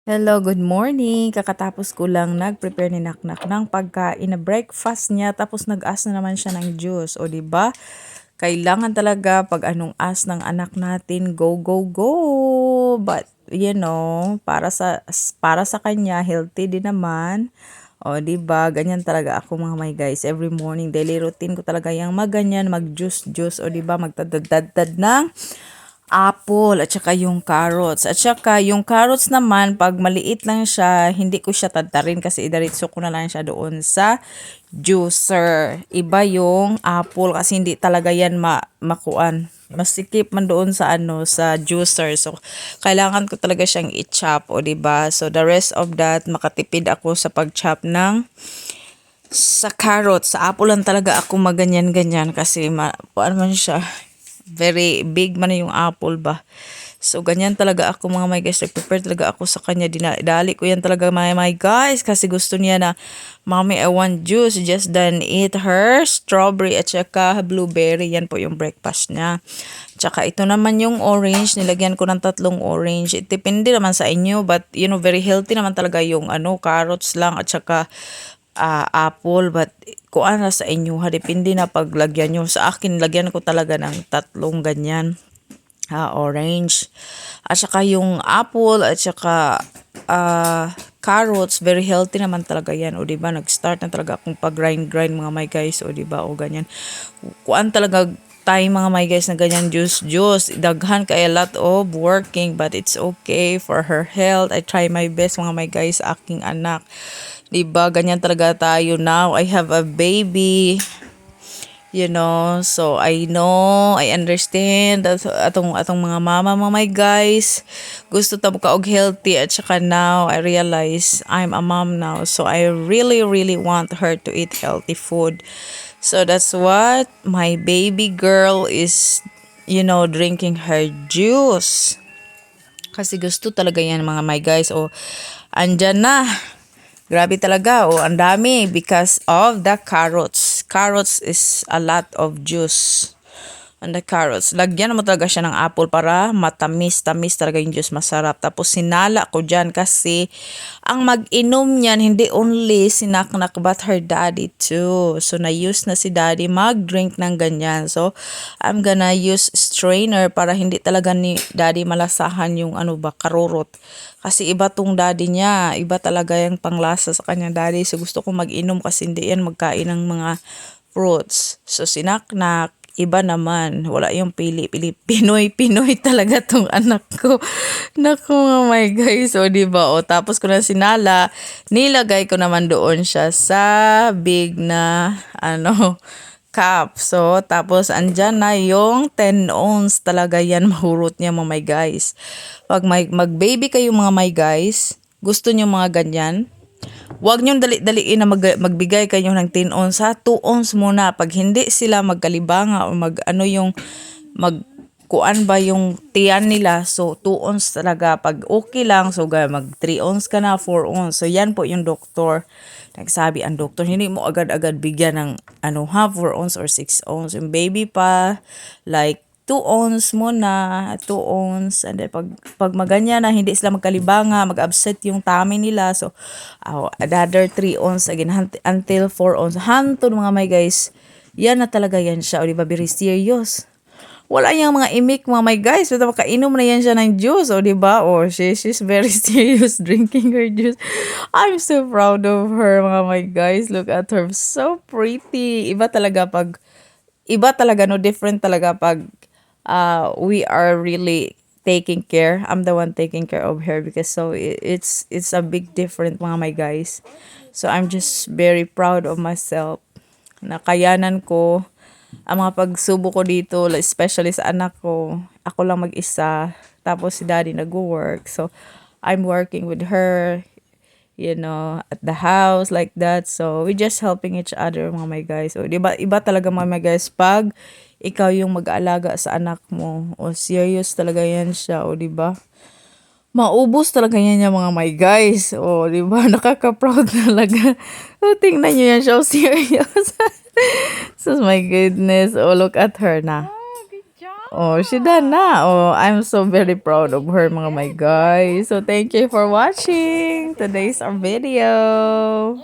Hello, good morning. Kakatapos ko lang nag-prepare ni Naknak ng pagkain na breakfast niya tapos nag-as na naman siya ng juice. O 'di ba? Kailangan talaga pag anong as ng anak natin, go go go. But para sa kanya healthy din naman. O 'di ba? Ganyan talaga ako mga my guys. Every morning daily routine ko talaga yang maganyan, mag-juice o 'di ba? Magtadad ng apple at saka yung carrots. At saka yung carrots naman, pag maliit lang siya, hindi ko siya tadtarin kasi idaritso ko na lang siya doon sa juicer. Iba yung apple kasi hindi talaga yan makuan. Masikip man doon sa sa juicer. So kailangan ko talaga siyang i-chop o 'di ba? So the rest of that makatipid ako sa pag-chop ng sa carrots. Sa apple lang talaga ako maganyan-ganyan kasi paano man siya, very big man na yung apple ba. So, ganyan talaga ako mga my guys. Nag-prepare talaga ako sa kanya. Dinali ko yan talaga my guys. Kasi gusto niya na, Mommy, I want juice. Just then eat her strawberry at saka blueberry. Yan po yung breakfast niya. Tsaka ito naman yung orange. Nilagyan ko ng 3 orange. It depende naman sa inyo. But, very healthy naman talaga yung carrots lang at saka apple. But kuan na sa inyo ha, depende na paglagyan nyo. Sa akin, lagyan ko talaga ng 3 ganyan, orange. At saka yung apple at saka carrots, very healthy naman talaga yan. O diba, nag-start na talaga akong pag-grind mga my guys. O diba, o ganyan. Kuan talaga tayo mga my guys na ganyan juice. Daghan kay a lot of working but it's okay for her health. I try my best mga my guys sa aking anak. Diba, ganyan talaga tayo now. I have a baby. So I know, I understand that atong mga mama, mga my guys, gusto ta ka og healthy at saka now I realize I'm a mom now. So I really really want her to eat healthy food. So that's what my baby girl is drinking her juice. Kasi gusto talaga yan mga my guys. O andyan na. Grabe talaga. O ang dami because of the carrots. Carrots is a lot of juice. And the carrots. Lagyan mo talaga siya ng apple para matamis-tamis talaga yung juice. Masarap. Tapos sinala ko dyan kasi ang mag-inom niyan hindi only si Naknak but her daddy too. So na-use na si daddy mag-drink ng ganyan. So I'm gonna use strainer para hindi talaga ni daddy malasahan yung karurot. Kasi iba tong daddy niya. Iba talaga yung panglasa sa kanya daddy. So gusto ko mag-inom kasi hindi yan magkain ng mga fruits. So si Naknak iba naman, wala yung pili-pili, Pinoy talaga tong anak ko. Naku mga my guys, o diba, o tapos ko na sinala, nilagay ko naman doon siya sa big na, cup. So, tapos andyan na yung 10 ounce talaga yan, mahurot niya mga my guys. Pag mag-baby kayo mga my guys, gusto niyo mga ganyan, huwag niyong dali-daliin na magbigay kayo ng 10 ounce ha. 2 ounce muna. Pag hindi sila magkalibanga o magkuan ba yung tiyan nila. So 2 ounce talaga. Pag okay lang, so mag 3 ounce ka na, 4 ounce. So yan po yung doktor. Nagsabi ang doktor, hindi mo agad-agad bigyan ng 4 ounce or 6 ounce. Yung baby pa, like 2 ounce muna, 2 ounce, and then pag maganya na, hindi sila magkalibanga, mag-upset yung tummy nila, so, another 3 ounce again, until 4 ounce, hantod mga my guys, yan na talaga yan siya, o diba, very serious. Wala yung mga imik mga my guys, basta makainom na yan siya ng juice, o diba, or she's very serious drinking her juice. I'm so proud of her mga my guys, look at her, so pretty, iba talaga, no, different talaga pag we are really taking care. I'm the one taking care of her because so it's a big difference mga my guys. So I'm just very proud of myself. Nakayanan ko ang mga pagsubok ko dito, especially sa anak ko. Ako lang mag-isa. Tapos si daddy nag-work. So I'm working with her, at the house like that. So we just helping each other mga my guys. So iba talaga mga my guys pag ikaw yung mag-aalaga sa anak mo. O serious talaga yan siya, o diba? Maubos talaga yan yung mga my guys. O diba? Nakaka-proud talaga. O tingnan nyo yan siya, o serious. So my goodness. O look at her na. Oh, good job. Oh, she done na. Oh, I'm so very proud of her, mga my guys. So, thank you for watching today's our video.